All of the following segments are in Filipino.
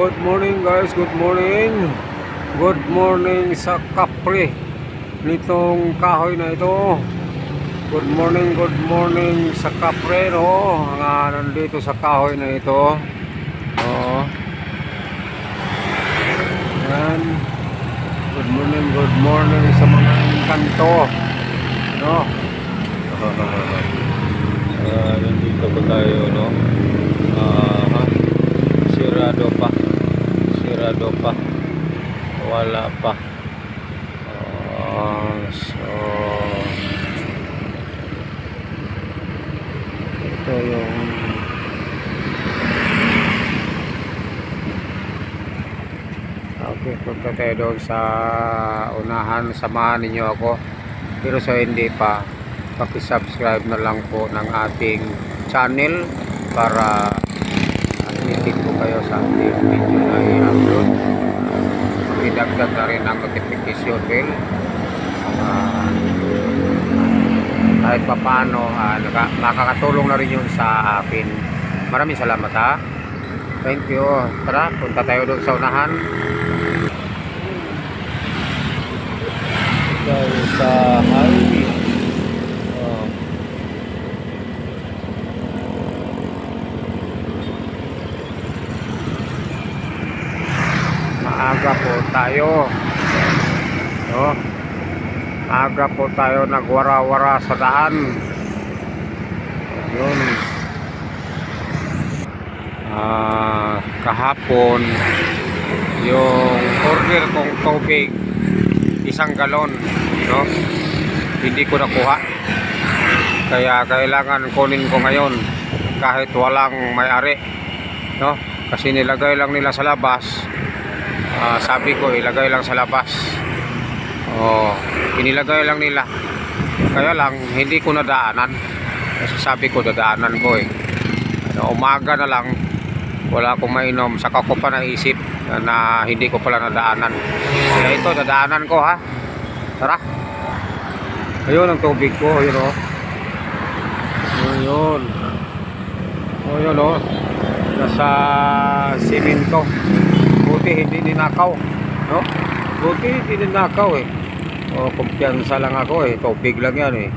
Good morning guys, good morning. Good morning sa kapre nitong kahoy na ito. Good morning sa kapre, no, nga nandito sa kahoy na ito. Oh. Yan. Good morning sa mga kanto, no. Nandito po tayo, no. Sirado pa, wala pa. So ito yung okay, punta tayo doon sa unahan. Samahan ninyo ako, pero sa hindi pa, paki-subscribe na lang po ng ating channel para initin po kayo sa ating video na i-upload. Idagdag na rin ang notification bell, kahit pa paano makakatulong na rin yun sa akin. Maraming salamat, ha. Thank you. Tara, punta tayo doon sa unahan. Tayo sa highway. Maaga po tayo, no? Maaga po tayo nagwara-wara sa daan. Yun. Kahapon yung order kong tubig 1 galon, no, hindi ko nakuha, kaya kailangan kunin ko ngayon kahit walang may-ari, no, kasi nilagay lang nila sa labas. Sabi ko ilagay lang sa labas, inilagay lang nila, kaya lang hindi ko nadaanan kasi sabi ko dadaanan ko umaga na lang wala akong mainom, saka ko pa naisip na hindi ko pala nadaanan, kaya ito dadaanan ko, ha. Tara, ayun ang tubig ko, ayun, ayun, nasa simento. Buti hindi ninakaw, no? Buti hindi ninakaw, kumpiyansa lang ako, tubig lang yan,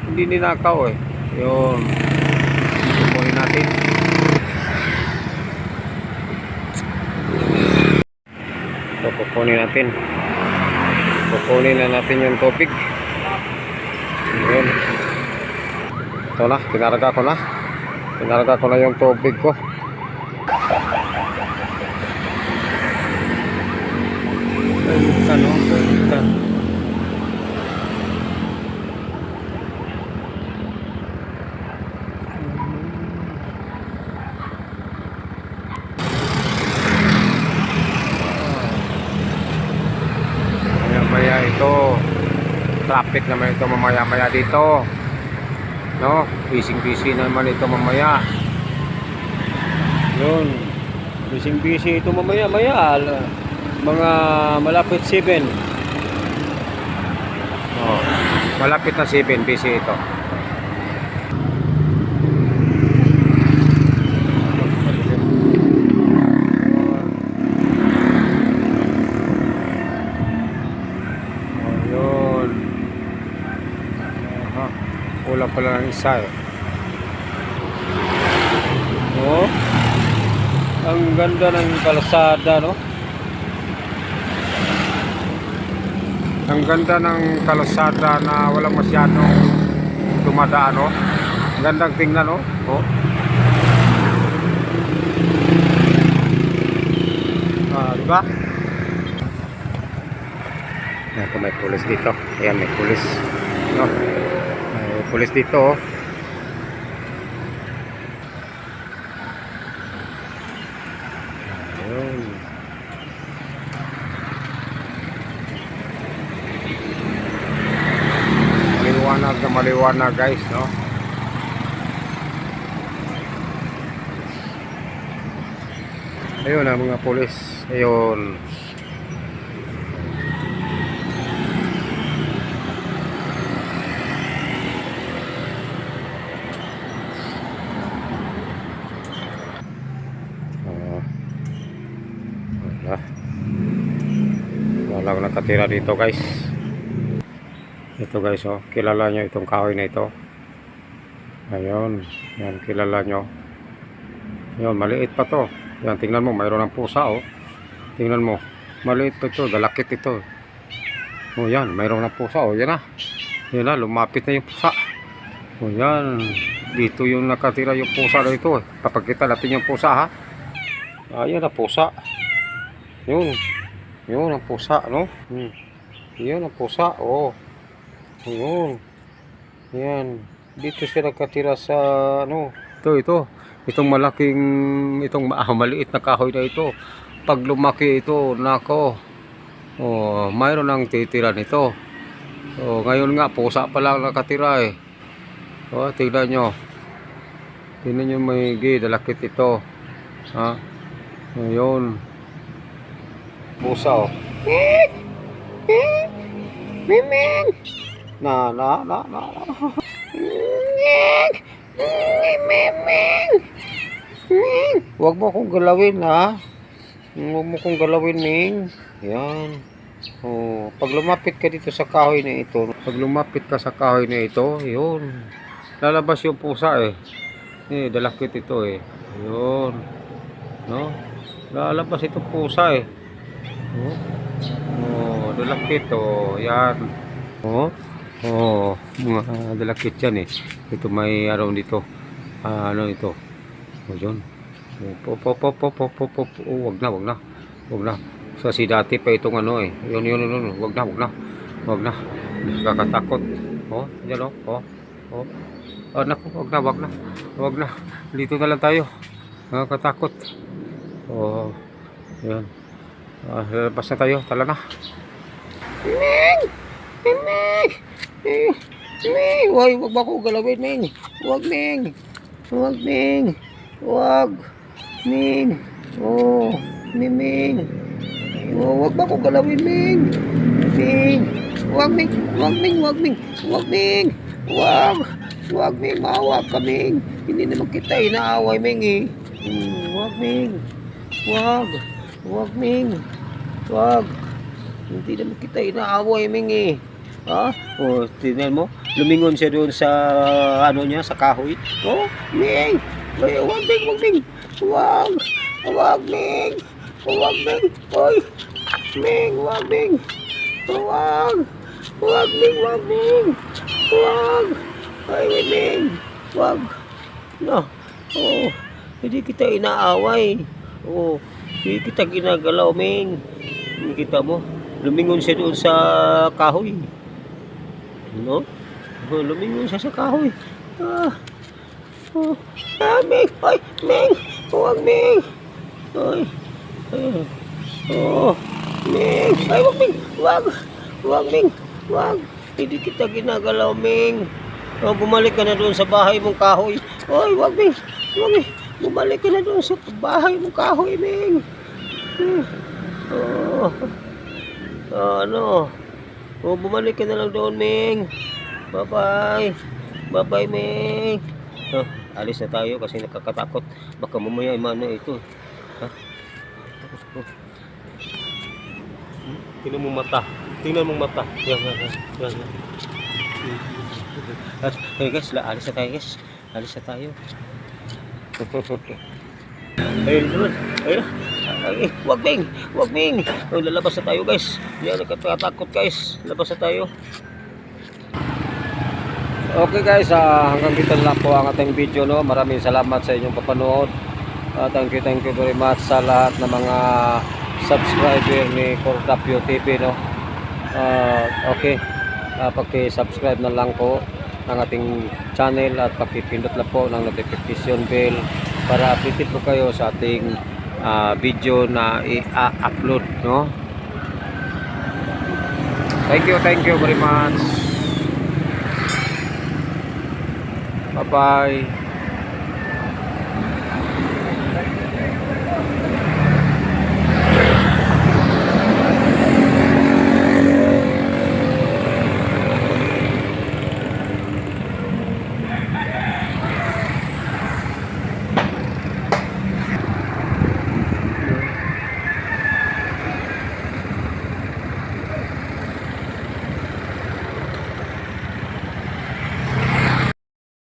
hindi ninakaw, yun. Kukunin natin. So, kukunin na natin yung tubig. Yun. Ito na, kinarga ko na yung tubig ko. Balikan. Maya ito, traffic naman ito mamaya dito, no, busy naman ito mamaya. Yun, busy ito mamaya mga malapit 7. Malapit na 7, busy ito. Ayun. Kulang pala ng isa, ang ganda ng kalsada, no? Ang ganda ng kalsada na walang masyadong dumadaan, no? Gandang tingnan, no? Diba? May pulis dito. Ayan, may pulis, no? May pulis dito, Ayun. Maliwanag, guys, no? Ayun ang mga pulis. Ayun. Walang nakatira dito guys. Ito guys, oh, kilala nyo itong kahoy na ito. Ayun, yan, kilala nyo. Ayun, maliit pa to. Yan, tingnan mo, mayroon ng pusa, oh. Tingnan mo, maliit pa ito, dalakit ito. Oh, yan, mayroon ng pusa, oh, yan na. Yan na, lumapit na yung pusa. Oh, yan, dito yung nakatira yung pusa na ito. Papakita natin yung pusa, ha. Ayan na, pusa. Yun, yun ang pusa, no. Yan ang pusa, oh. Yun, yan. Dito siya nakatira sa ano. Itong malaking, maliit na kahoy na ito. Pag lumaki ito, nako. Oh, mayroon ang titira nito. Oh, ngayon nga pusa pa lang nakatira eh. Oh, tingnan nyo. Tingnan nyo, may dalakit ito. Ha? Ayun. Pusa, oh. Miming. Na. Huwag mo akong galawin, ha. Huwag mo akong galawin, Ming. Yan. Oh, pag lumapit ka dito sa kahoy na ito, yun. Lalabas yung pusa eh. Dalakit ito eh. Yun. No? Lalabas itong pusa eh. Oh, dalakit oh. Yan. Oh, mga dalakit yan eh. Ito may araw dito. Ano ito? O yun. Wag na. Kasi dati pa itong ano eh. Yun. Wag na. Nakakatakot. Oh, yan oh. Oh, naku, wag na. Dito na lang tayo. Nakakatakot. Oh, yan. Lalabas na tayo. Tala na. Ming, wag ba ko galawin, Ming? Wag, Ming. Oh, Ming. Oh, wag ba ko galawin, Ming? Wag, Ming. Wag, Ming. Maawa ka, Ming. Hindi naman kita inaaway, Ming eh. Wag, Ming. Wag, Ming. Hindi naman kita inaaway, Ming eh. Ha? Oh, tingnan mo. Lumingon siya doon sa ano niya, sa kahoy. Oh, Ming. Wag, Ming. Wag, Ming. Oy. Ming, wag, Ming. Wag, Ming. Ay, Ming. Wag. No. Oh, hindi kita inaaway. Oh, hindi kita ginagalaw, Ming. Kita mo. Lumingon siya doon sa kahoy. No? Lumingon siya sa kahoy. Ming! Ay! Ming! Huwag, Ming! Ay! Ming! Ay, huwag, Ming! Huwag, Ming! Huwag! Hindi kita ginagalaw, Ming! Bumalik ka na doon sa bahay mong kahoy. Ay, huwag, Ming! Huwag, Ming! Bumalik ka na doon sa bahay mong kahoy, Ming! Ano? Bumalik ka na lang doon, Ming. Bye-bye, Ming. Alis na tayo kasi nakakatakot. Baka mamaya imano ito. Ha? Tingnan mo mata. Yan. Hey guys, alis na tayo. Ayun. Wag, Ming. Lalabas na tayo, guys. Yan, nagkakatakot, guys. Labas na tayo. Okay, guys. Hanggang dito lang po ang ating video, no. Maraming salamat sa inyong papanood. Thank you very much sa lahat ng mga subscriber ni Cordapio TV, no. Okay. Paki-subscribe na lang po ang ating channel at pakipindot lang po ng notification bell para updated po kayo sa ating video na i-upload, no. Thank you very much. Bye bye.